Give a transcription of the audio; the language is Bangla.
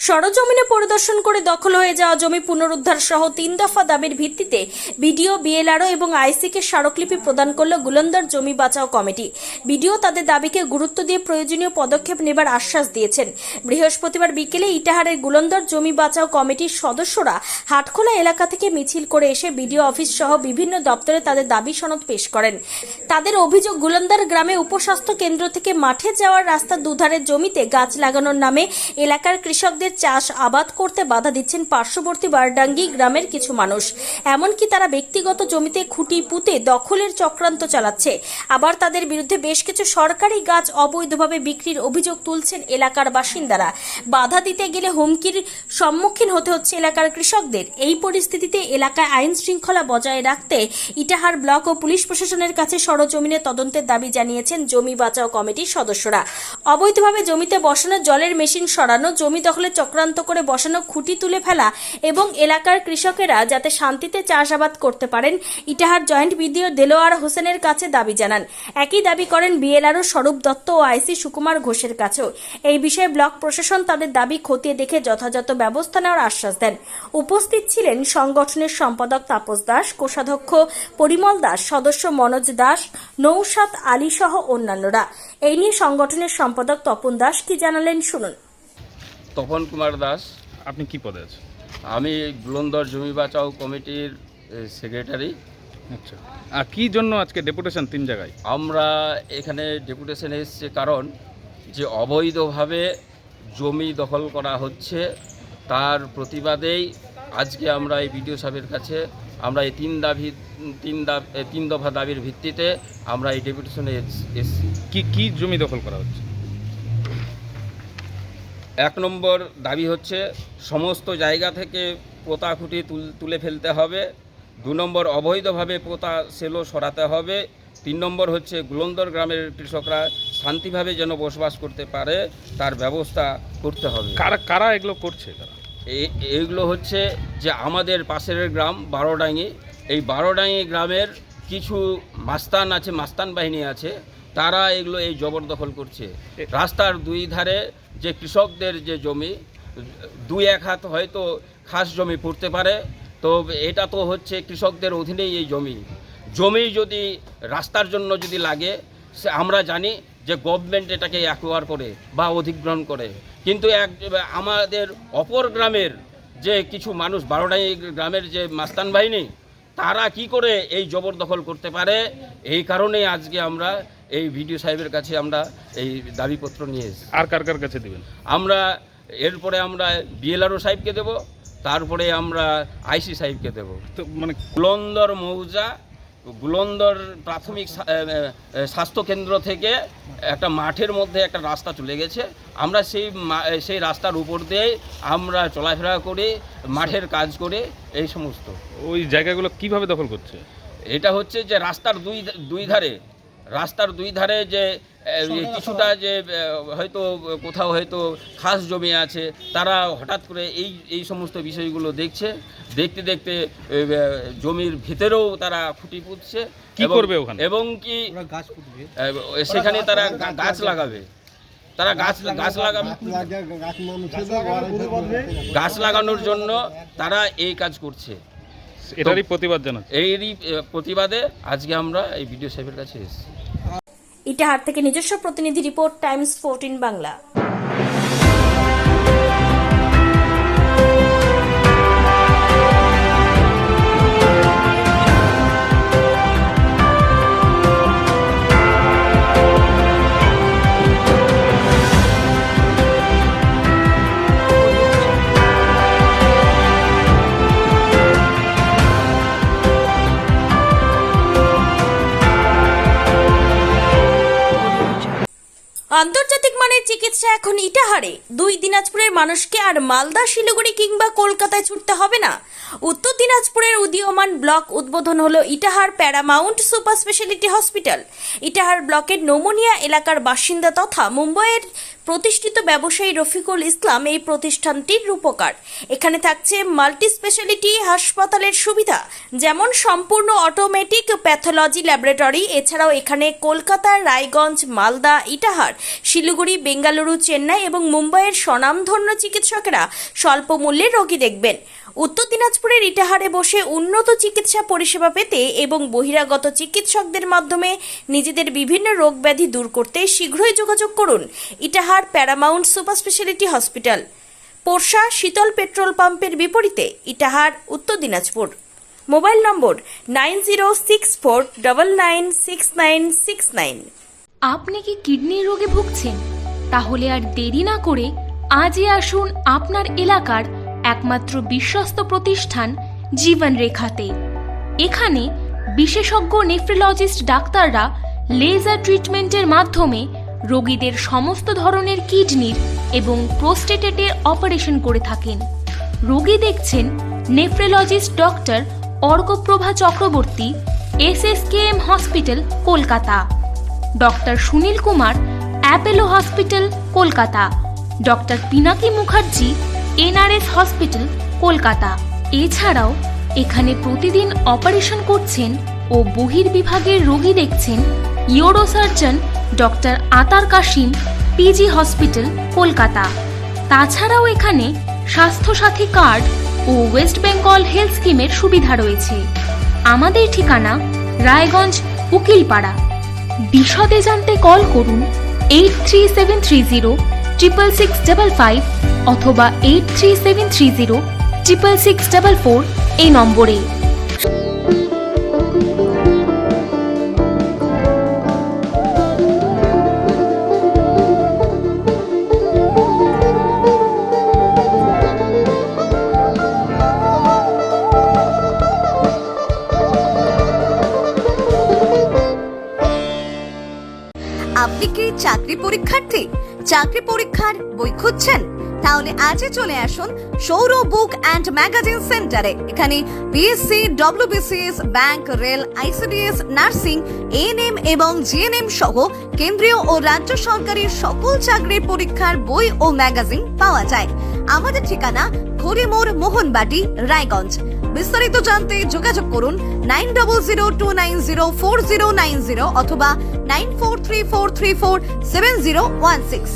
সরজমিনে পরিদর্শন করে দখল হয়ে যাওয়া জমি পুনরুদ্ধার সহ 3 দফা দাবির ভিত্তিতে বিডিও, বিএলআরও এবং আইসিকে স্মারকলিপি প্রদান করল গুলন্দর জমি বাঁচাও কমিটি। বিডিও তাদের দাবিকে গুরুত্ব দিয়ে প্রয়োজনীয় পদক্ষেপ নেবার আশ্বাস দিয়েছেন। বৃহস্পতিবার বিকেলে ইটাহারের গুলন্দর জমি বাঁচাও কমিটির সদস্যরা হাটখোলা এলাকা থেকে মিছিল করে এসে বিডিও অফিস সহ বিভিন্ন দপ্তরে তাদের দাবি সনদ পেশ করেন। তাদের অভিযোগ, গুলন্দর গ্রামে উপস্বাস্থ্য কেন্দ্র থেকে মাঠে যাওয়ার রাস্তার দুধারের জমিতে গাছ লাগানোর নামে এলাকার কৃষকদের চাষ আবাদ করতে বাধা দিচ্ছেন পার্শ্ববর্তী বারডাঙ্গি গ্রামের কিছু মানুষ। এমনকি তারা ব্যক্তিগত জমিতে খুঁটি পুঁতে দখলের চক্রান্ত চালাচ্ছে। আবার তাদের বিরুদ্ধে বেশ কিছু সরকারি গাছ অবৈধভাবে বিক্রির অভিযোগ তুলছেন এলাকার বাসিন্দারা। বাধা দিতে গেলে হুমকির সম্মুখীন হতে হচ্ছে এলাকার কৃষকদের। এই পরিস্থিতিতে এলাকায় আইন শৃঙ্খলা বজায় রাখতে ইটাহার ব্লক ও পুলিশ প্রশাসনের কাছে সরজমিনে তদন্তের দাবি জানিয়েছেন জমি বাঁচাও কমিটির সদস্যরা। অবৈধভাবে জমিতে বসানো জলের মেশিন সরানো, জমি দখলে চক্রান্ত করে বসানো খুঁটি তুলে ফেলা এবং এলাকার কৃষকেরা যাতে শান্তিতে চাষাবাদ করতে পারেন ইটাহার জয়েন্ট বিডিও দেলোয়ার হোসেনের কাছে দাবি জানান। একই দাবি করেন বিএলআরও স্বরূপ দত্ত ও আইসি সুকুমার ঘোষের কাছেও। এই বিষয়ে ব্লক প্রশাসন তাদের দাবি খতিয়ে দেখে যথাযথ ব্যবস্থা নেওয়ার আশ্বাস দেন। উপস্থিত ছিলেন সংগঠনের সম্পাদক তাপস দাস, কোষাধ্যক্ষ পরিমল দাস, সদস্য মনোজ দাস, নৌসাদ আলী সহ অন্যান্যরা। এই নিয়ে সংগঠনের সম্পাদক তপন দাস কি জানালেন শুনুন। তপন কুমার দাস। আপনি কি পদে আছেন? আমি গুলন্দর জমি বাঁচাও কমিটির সেক্রেটারি। আচ্ছা, আর কি জন্য আজকে ডেপুটেশন 3 জায়গায়? আমরা এখানে ডেপুটেশন এসেছে কারণ যে অবৈধভাবে জমি দখল করা হচ্ছে তার প্রতিবাদেই আজকে আমরা এই বিডিও সাহেবের কাছে আমরা এই 3 দফা দাবির ভিত্তিতে আমরা এই ডেপুটেশনে এসেছি। কি জমি দখল করা হচ্ছে? 1 নম্বর দাবি হচ্ছে সমস্ত জায়গা থেকে পোতা খুঁটি তুলে ফেলতে হবে। 2 নম্বর অবৈধভাবে পোতা সেলো সরাতে হবে। 3 নম্বর হচ্ছে গুলন্দর গ্রামের কৃষকরা শান্তিভাবে যেন বসবাস করতে পারে তার ব্যবস্থা করতে হবে। কারা এগুলো করছে? এইগুলো হচ্ছে যে আমাদের পাশের গ্রাম বারোডাঙ্গি, এই বারোডাঙ্গি গ্রামের কিছু মাস্তান আছে, মাস্তান বাহিনী আছে, তারা এগুলো এই জবরদখল করছে। রাস্তার 2 ধারে যে কৃষকদের যে জমি 2-1 হাত হয়তো খাস জমি পড়তে পারে, তো এটা তো হচ্ছে কৃষকদের অধীনেই এই জমি যদি রাস্তার জন্য যদি লাগে আমরা জানি যে গভর্নমেন্ট এটাকে অ্যাকোয়ার করে বা অধিগ্রহণ করে, কিন্তু আমাদের অপর গ্রামের যে কিছু মানুষ বারোডাঙ্গি গ্রামের যে মাস্তান বাহিনী তারা কি করে এই জবরদখল করতে পারে, এই কারণেই আজকে আমরা এই বিডিও সাহেবের কাছে আমরা এই দাবিপত্র নিয়ে এসেছি। আর কার কাছে দেবেন? আমরা এরপরে আমরা বিএলআরও সাহেবকে দেব, তারপরে আমরা আইসি সাহেবকে দেব। তো মানে গুলন্দর মৌজা, গুলন্দর প্রাথমিক স্বাস্থ্যকেন্দ্র থেকে একটা মাঠের মধ্যে একটা রাস্তা চলে গেছে, আমরা সেই রাস্তার উপর দিয়ে আমরা চলাফেরা করি, মাঠের কাজ করে এই সমস্ত। ওই জায়গাগুলো কিভাবে দখল করছে? এটা হচ্ছে যে রাস্তার দুই ধারে যে কিছুটা যে হয়তো কোথাও হয়তো খাস জমি আছে, তারা হঠাৎ করে এই সমস্ত বিষয়গুলো দেখতে জমির ভিতরেও তারা খুঁটি পুঁতছে। কি করবে ওখানে? এবং কি সেখানে তারা গাছ লাগাবে, তারা গাছ লাগানোর জন্য তারা এই কাজ করছে। এটারই প্রতিবাদ জানাচ্ছি। এরই প্রতিবাদে আজকে আমরা এই বিডিও সাহেবের কাছে এসেছি। ইটাহার থেকে নিজস্ব প্রতিনিধি রিপোর্ট, টাইমস 14 বাংলা। আন্তর্জাতিক মানের চিকিৎসা এখন ইটাহারে। 2 দিনাজপুরের মানুষকে আর মালদা, শিলিগুড়ি কিংবা কলকাতায় ছুটতে হবে না। উত্তর দিনাজপুরের উদীয়মান ব্লক উদ্বোধন হলো Itahar paramount super speciality hospital. Itahar ব্লকের নোমোনিয়া এলাকার বাসিন্দা তথা মুম্বাইয়ের প্রতিষ্ঠিত ব্যবসায়ী রফিকুল ইসলাম এই প্রতিষ্ঠানটির রূপকার। এখানে থাকছে মাল্টি স্পেশালিটি হাসপাতালের সুবিধা, যেমন সম্পূর্ণ অটোমেটিক প্যাথোলজি ল্যাবরেটরি। এছাড়াও এখানে কলকাতা, রায়গঞ্জ, মালদা, ইটাহার, শিলিগুড়ি, বেঙ্গালুরু, চেন্নাই এবং মুম্বাইয়ের স্বনামধন্য চিকিৎসকেরা স্বল্প মূল্যে রোগী দেখবেন। উত্তর দিনাজপুরের ইটাহারে বসে উন্নত চিকিৎসা পরিষেবা পেতে এবং বহিরাগত চিকিৎসকদের মাধ্যমে নিজেদের বিভিন্ন রোগ ব্যাধি দূর করতে শীঘ্রই যোগাযোগ করুন Itahar paramount super speciality hospital, Porsha Sheetal petrol পাম্পের বিপরীতে, ইটাহার, উত্তর দিনাজপুর। মোবাইল নম্বর 9064996969। আপনি কি কিডনির রোগে ভুগছেন? তাহলে আর দেরি না করে আজই আসুন আপনার এলাকার একমাত্র বিশ্বস্ত প্রতিষ্ঠান জীবন রেখাতে। এখানে বিশেষজ্ঞ নেফ্রোলজিস্ট ডাক্তাররা লেজার ট্রিটমেন্টের মাধ্যমে রোগীদের সমস্ত ধরনের কিডনির এবং প্রোস্টেটের অপারেশন করে থাকেন। রোগী দেখছেন nephrologist doctor Arkaprava Chakraborty, SSKM hospital, Kolkata. Doctor Sunil Kumar, Apollo hospital, Kolkata. Doctor Pinaki Mukherjee, NRS hospital, Kolkata. এছাড়াও এখানে প্রতিদিন অপারেশন করছেন ও বহির্বিভাগের রোগী দেখছেন ইউরোসার্জন ডক্টর আতার কাশিম, PG হসপিটাল, কলকাতা। তাছাড়াও এখানে স্বাস্থ্যসাথী কার্ড ও ওয়েস্ট বেঙ্গল হেলথ স্কিমের সুবিধা রয়েছে। আমাদের ঠিকানা রায়গঞ্জ, উকিলপাড়া। বিশদে জানতে কল করুন 8373066655 অথবা 8373066644 এই নম্বরে। আপনি কি চাকরি পরীক্ষার্থী? চাকরি পরীক্ষার বই খুঁজছেন? তাহলে আজই চলে আসুন সৌর বুক অ্যান্ড ম্যাগাজিন সেন্টারে। এখানে BSc, WBCS, bank, rail, ICDS, nursing, ANM এবং GNM সহ কেন্দ্রীয় ও রাজ্য সরকারি সকল চাকরির পরীক্ষার বই ও ম্যাগাজিন পাওয়া যায়। আমাদের ঠিকানা ঘড়িমোড়, মোহনবাটি, রায়গঞ্জ। বিস্তারিত জানতে যোগাযোগ করুন 9002904090 অথবা 9434347016।